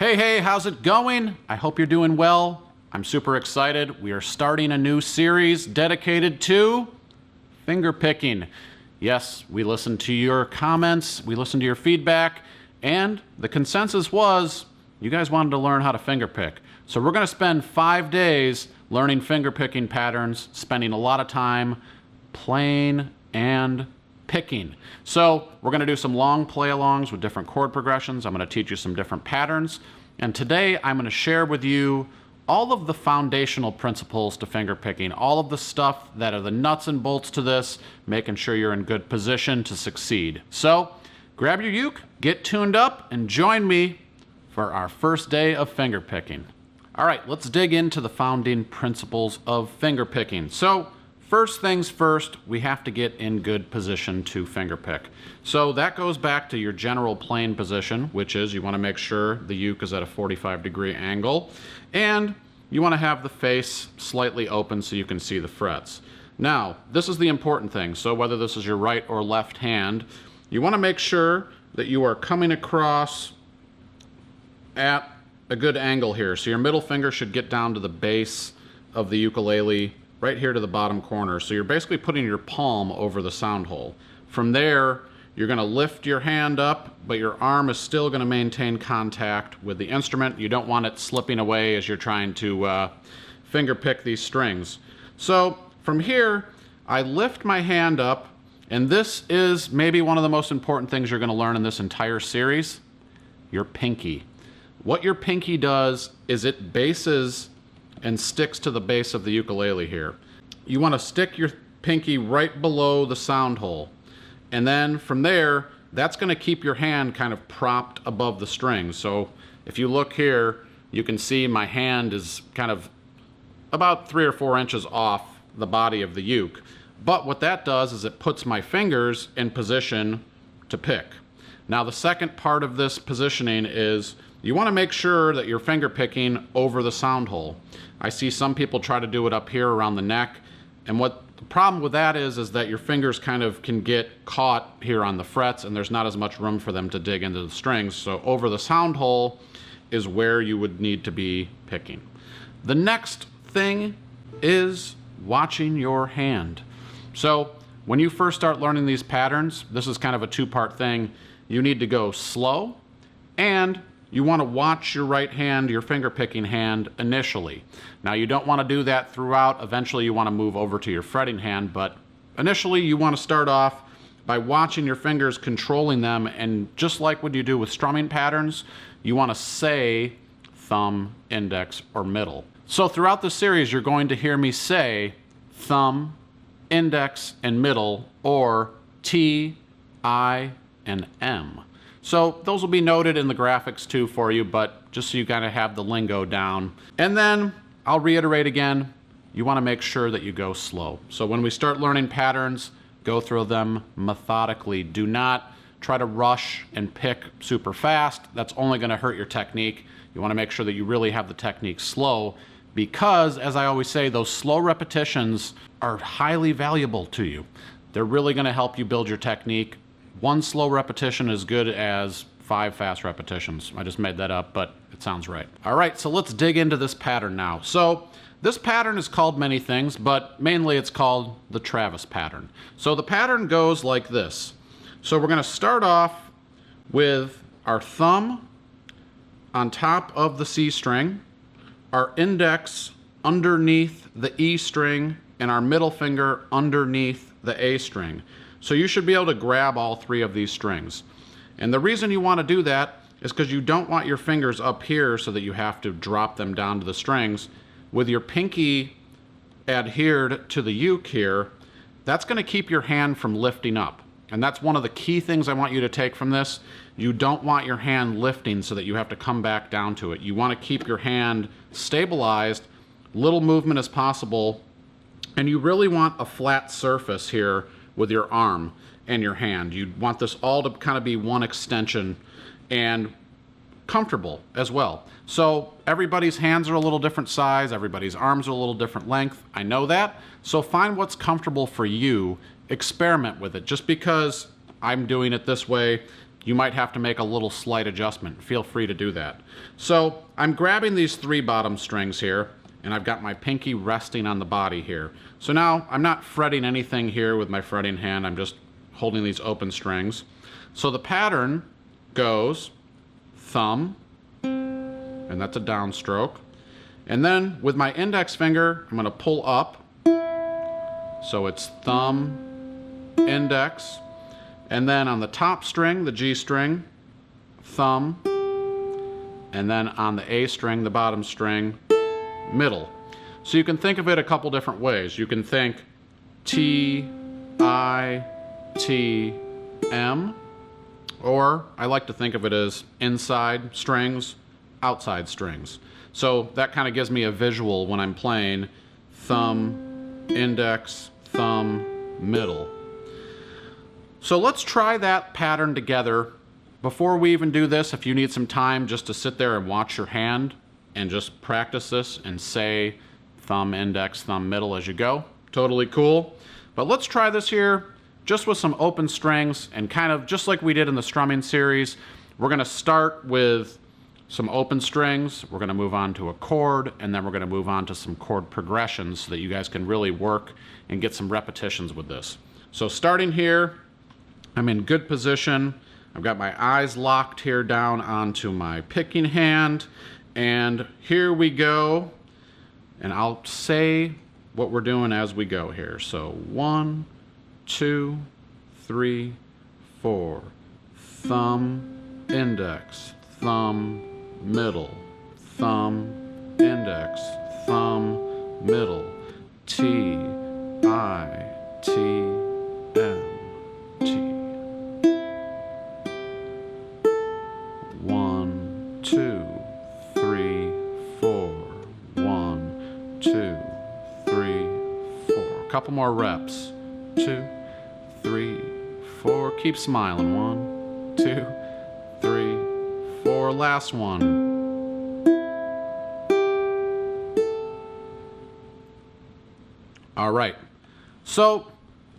Hey, how's it going? I hope you're doing well. I'm super excited. We are starting a new series dedicated to finger picking. Yes, we listened to your comments, we listened to your feedback, and the consensus was you guys wanted to learn how to finger pick. So we're going to spend 5 days learning finger picking patterns, spending a lot of time playing and picking. So we're going to do some long play-alongs with different chord progressions. I'm going to teach you some different patterns. And today I'm going to share with you all of the foundational principles to finger picking, all of the stuff that are the nuts and bolts to this, making sure you're in good position to succeed. So grab your uke, get tuned up, and join me for our first day of finger picking. All right, let's dig into the founding principles of finger picking. So first things first, we have to get in good position to finger pick. So that goes back to your general playing position, which is you want to make sure the uke is at a 45-degree angle, and you want to have the face slightly open so you can see the frets. Now, this is the important thing. So whether this is your right or left hand, you want to make sure that you are coming across at a good angle here. So your middle finger should get down to the base of the ukulele, right here to the bottom corner. So you're basically putting your palm over the sound hole. From there, you're going to lift your hand up, but your arm is still going to maintain contact with the instrument. You don't want it slipping away as you're trying to finger pick these strings. So from here, I lift my hand up, and this is maybe one of the most important things you're going to learn in this entire series, your pinky. What your pinky does is it bases and sticks to the base of the ukulele here. You want to stick your pinky right below the sound hole. And then from there, that's going to keep your hand kind of propped above the strings. So if you look here, you can see my hand is kind of about 3 or 4 inches off the body of the uke. But what that does is it puts my fingers in position to pick. Now the second part of this positioning is you want to make sure that you're finger picking over the sound hole. I see some people try to do it up here around the neck, and what the problem with that is that your fingers kind of can get caught here on the frets and there's not as much room for them to dig into the strings. So over the sound hole is where you would need to be picking. The next thing is watching your hand. So when you first start learning these patterns, this is kind of a two-part thing. You need to go slow, and you want to watch your right hand, your finger picking hand initially. Now you don't want to do that throughout. Eventually you want to move over to your fretting hand, but initially you want to start off by watching your fingers, controlling them, and just like what you do with strumming patterns, you want to say thumb, index, or middle. So throughout the series you're going to hear me say thumb, index, and middle, or T, I, and M. So those will be noted in the graphics too for you, but just so you kind of have the lingo down. And then I'll reiterate again, you want to make sure that you go slow. So when we start learning patterns, go through them methodically. Do not try to rush and pick super fast. That's only going to hurt your technique. You want to make sure that you really have the technique slow, because as I always say, those slow repetitions are highly valuable to you. They're really going to help you build your technique. 1 slow repetition is good as 5 fast repetitions. I just made that up, but it sounds right. All right, so let's dig into this pattern now. So this pattern is called many things, but mainly it's called the Travis pattern. So the pattern goes like this. So we're going to start off with our thumb on top of the C string, our index underneath the E string, and our middle finger underneath the A string. So you should be able to grab all 3 of these strings. And the reason you want to do that is because you don't want your fingers up here so that you have to drop them down to the strings. With your pinky adhered to the uke here, that's going to keep your hand from lifting up. And that's one of the key things I want you to take from this. You don't want your hand lifting so that you have to come back down to it. You want to keep your hand stabilized, little movement as possible, and you really want a flat surface here with your arm and your hand. You want this all to kind of be one extension and comfortable as well. So everybody's hands are a little different size, everybody's arms are a little different length. I know that. So find what's comfortable for you, experiment with it. Just because I'm doing it this way you might have to make a little slight adjustment. Feel free to do that. So I'm grabbing these 3 bottom strings here, and I've got my pinky resting on the body here. So now I'm not fretting anything here with my fretting hand, I'm just holding these open strings. So the pattern goes thumb, and that's a downstroke. And then with my index finger, I'm going to pull up. So it's thumb, index, and then on the top string, the G string, thumb, and then on the A string, the bottom string, middle. So you can think of it a couple different ways. You can think T, I, T, M, or I like to think of it as inside strings, outside strings. So that kind of gives me a visual when I'm playing thumb, index, thumb, middle. So let's try that pattern together. Before we even do this, if you need some time just to sit there and watch your hand and just practice this and say thumb, index, thumb, middle as you go, totally cool. But let's try this here just with some open strings, and kind of just like we did in the strumming series. We're going to start with some open strings, we're going to move on to a chord, and then we're going to move on to some chord progressions so that you guys can really work and get some repetitions with this. So starting here, I'm in good position. I've got my eyes locked here down onto my picking hand, and here we go. And I'll say what we're doing as we go here. So 1, 2, 3, 4. Thumb, index, thumb, middle, thumb, index, thumb, middle, T, I, T, M, T. 1, 2, 3, 4. 1, 2, 3, 4. A couple more reps. 2, 3, 4. Keep smiling. 1, 2, 3, 4. Last one. All right. So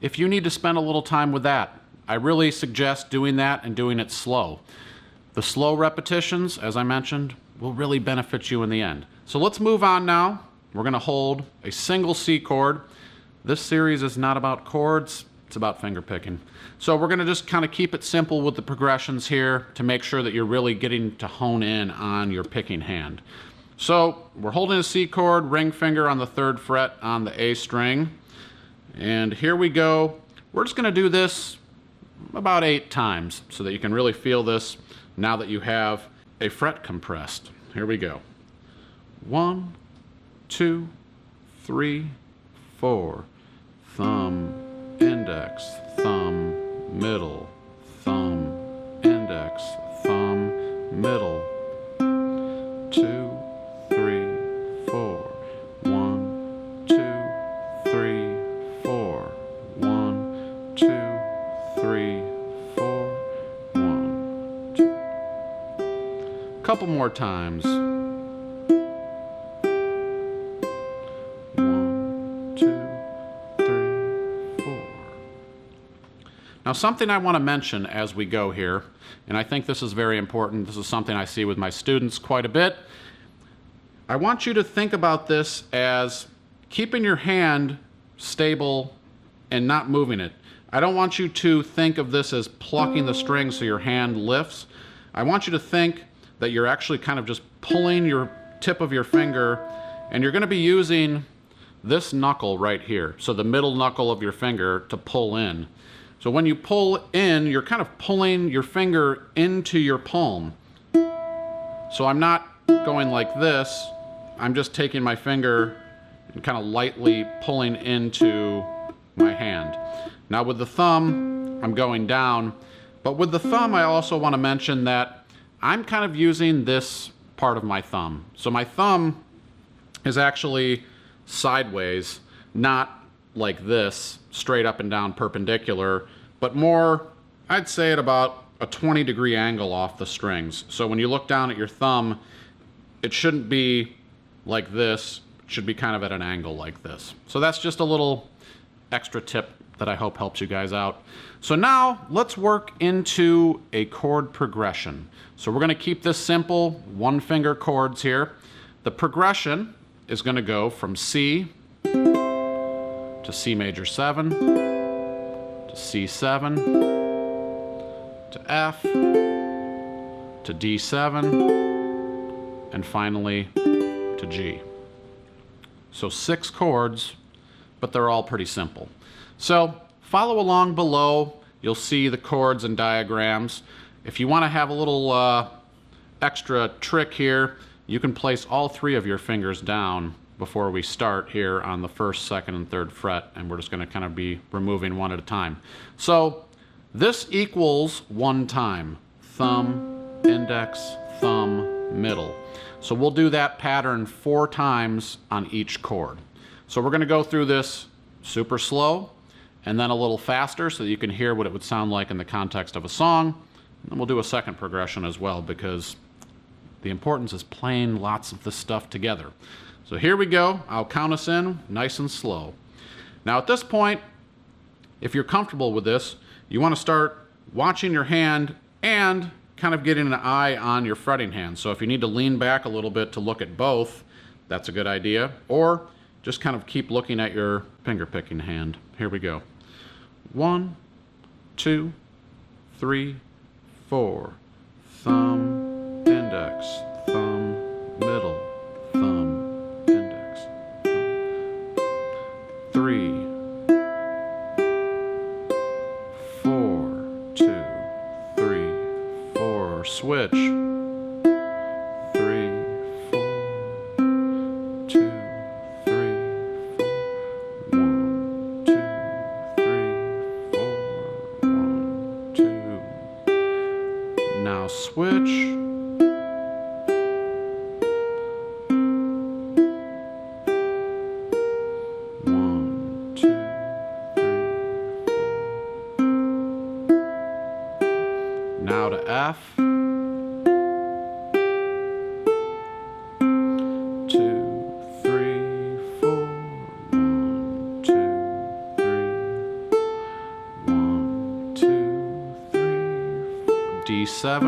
if you need to spend a little time with that, I really suggest doing that and doing it slow. The slow repetitions, as I mentioned, will really benefit you in the end. So let's move on now. We're going to hold a single C chord. This series is not about chords, it's about finger picking. So we're going to just kind of keep it simple with the progressions here to make sure that you're really getting to hone in on your picking hand. So we're holding a C chord, ring finger on the 3rd fret on the A string. And here we go. We're just going to do this about 8 times so that you can really feel this now that you have a fret compressed. Here we go. 1, 2, 3, 4. Thumb, index, thumb, middle, thumb, index, thumb, middle. 2, 3, 4. 1, 2, 3, 4. 1, 2, 3, 4. 1, 2. Couple more times. 1, 2, 3, 4. Now, something I want to mention as we go here, and I think this is very important. This is something I see with my students quite a bit. I want you to think about this as keeping your hand stable and not moving it. I don't want you to think of this as plucking the string so your hand lifts. I want you to think that you're actually kind of just pulling your tip of your finger, and you're going to be using this knuckle right here, so the middle knuckle of your finger, to pull in. So when you pull in, you're kind of pulling your finger into your palm. So I'm not going like this, I'm just taking my finger and kind of lightly pulling into my hand. Now with the thumb, I'm going down, but with the thumb I also want to mention that I'm kind of using this part of my thumb. So my thumb is actually sideways, not like this, straight up and down perpendicular, but more, I'd say at about a 20-degree angle off the strings. So when you look down at your thumb, it shouldn't be like this, it should be kind of at an angle like this. So that's just a little extra tip that I hope helps you guys out. So now let's work into a chord progression. So we're going to keep this simple, one finger chords here. The progression is going to go from C to C major 7, to C7, to F, to D7, and finally to G. So 6 chords, but they're all pretty simple. So follow along below. You'll see the chords and diagrams. If you want to have a little extra trick here, you can place all 3 of your fingers down before we start here on the 1st, 2nd, and 3rd fret, and we're just going to kind of be removing one at a time. So this equals 1 time. Thumb, index, thumb, middle. So we'll do that pattern 4 times on each chord. So we're going to go through this super slow and then a little faster so that you can hear what it would sound like in the context of a song. And then we'll do a second progression as well, because the importance is playing lots of this stuff together. So here we go. I'll count us in nice and slow. Now at this point, if you're comfortable with this, you want to start watching your hand and kind of getting an eye on your fretting hand. So if you need to lean back a little bit to look at both, that's a good idea. Or just kind of keep looking at your finger picking hand. Here we go. 1, 2, 3, 4. Thumb, index, thumb, middle, thumb, index, thumb. 3, 4, 2, 3, 4. Switch. 3, 4, 2, 3, 4. 1, 2, 3, 4. 1, 2. Now switch. 1, 2, 3, 4. Now to F. 2, 3, 4. 1, 2, 3. 1, 2, 3, 4. D7.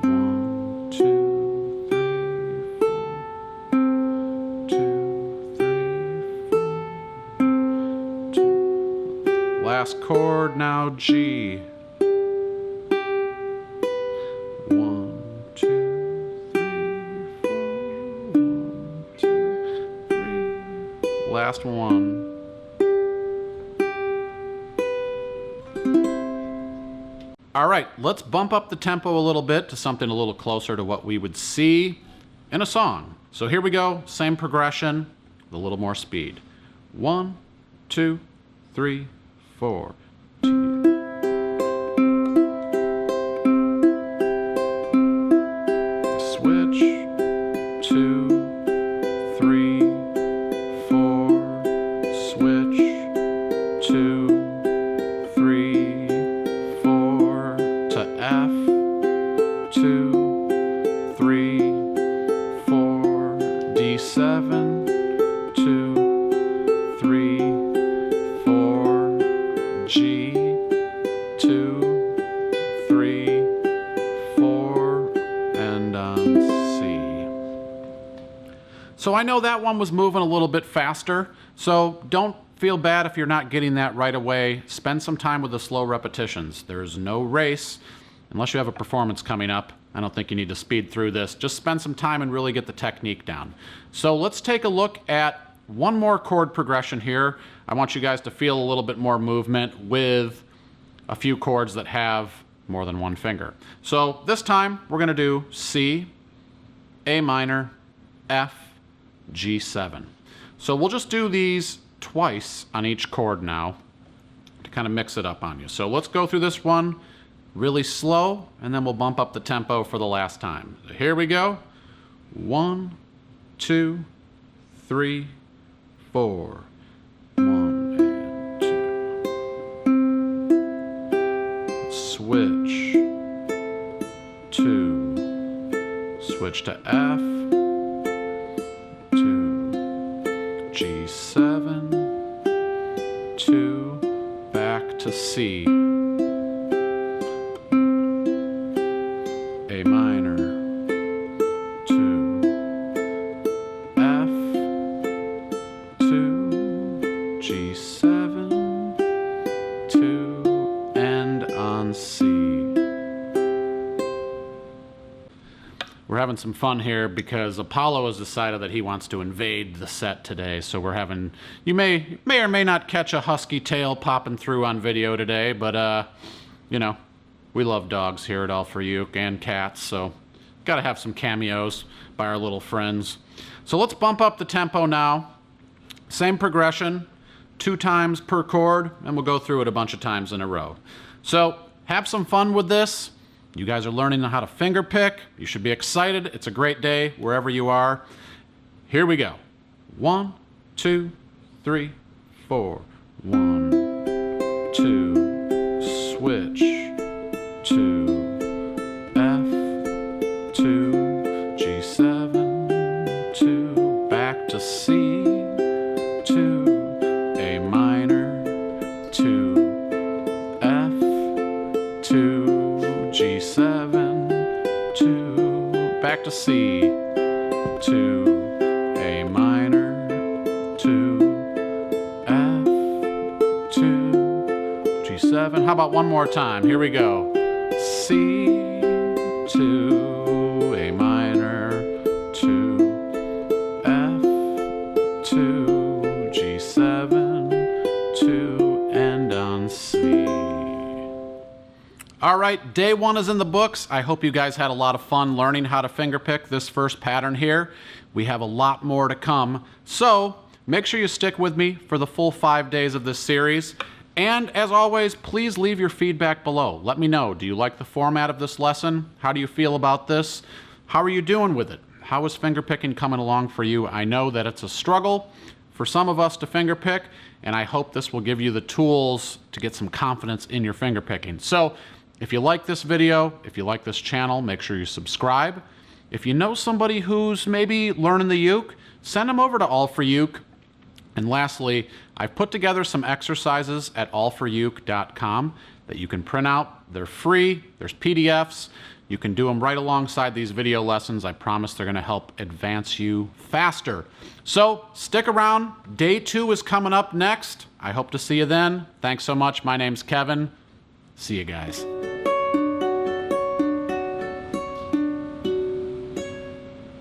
1, 2, 3, 4. 2, 3, 4. 2. Last chord, now G. 1, 2, 3, 4. 1, 2, 3. Last one. All right, let's bump up the tempo a little bit to something a little closer to what we would see in a song. So here we go, same progression, with a little more speed. 1, 2, 3, 4. Switch. 2, 3, 4. Switch. 2, 3, 4. To F. 2, 3, 4. D7. 2, 3, 4. G. 2, 3, 4. And on C. So I know that one was moving a little bit faster, so don't feel bad if you're not getting that right away. Spend some time with the slow repetitions. There's no race. Unless you have a performance coming up, I don't think you need to speed through this. Just spend some time and really get the technique down. So let's take a look at one more chord progression here. I want you guys to feel a little bit more movement with a few chords that have more than one finger. So this time we're going to do C, A minor, F, G7. So we'll just do these twice on each chord now to kind of mix it up on you. So let's go through this one really slow, and then we'll bump up the tempo for the last time. So here we go. 1, 2, 3, 4. 1 and 2. Switch. 2. Switch to F. 2. G7. C, A minor, 2, F, 2, G7, 2, and on C. We're having some fun here because Apollo has decided that he wants to invade the set today. So we're having, you may or may not catch a husky tail popping through on video today, but you know, we love dogs here at All For You and cats, so gotta have some cameos by our little friends. So let's bump up the tempo now. Same progression, 2 times per chord, and we'll go through it a bunch of times in a row. So have some fun with this. You guys are learning how to finger pick. You should be excited. It's a great day wherever you are. Here we go. 1, 2, 3, 4. 1, 2, switch. 2, F, 2, G7, 2, back to C, 2, A minor, 2, F, 2, G7, 2, back to C, 2, A minor, 2, F, 2, G7. How about one more time? Here we go. C, 2, A minor, 2, F, 2, G7, 2, and on C. All right, day 1 is in the books. I hope you guys had a lot of fun learning how to fingerpick this first pattern here. We have a lot more to come. So make sure you stick with me for the full 5 days of this series. And as always, please leave your feedback below. Let me know, do you like the format of this lesson? How do you feel about this? How are you doing with it? How is fingerpicking coming along for you? I know that it's a struggle for some of us to fingerpick, and I hope this will give you the tools to get some confidence in your fingerpicking. So if you like this video, if you like this channel, make sure you subscribe. If you know somebody who's maybe learning the uke, send them over to All For Uke. And lastly, I've put together some exercises at allforuke.com that you can print out. They're free, there's PDFs. You can do them right alongside these video lessons. I promise they're gonna help advance you faster. So stick around, day 2 is coming up next. I hope to see you then. Thanks so much, my name's Kevin. See you guys.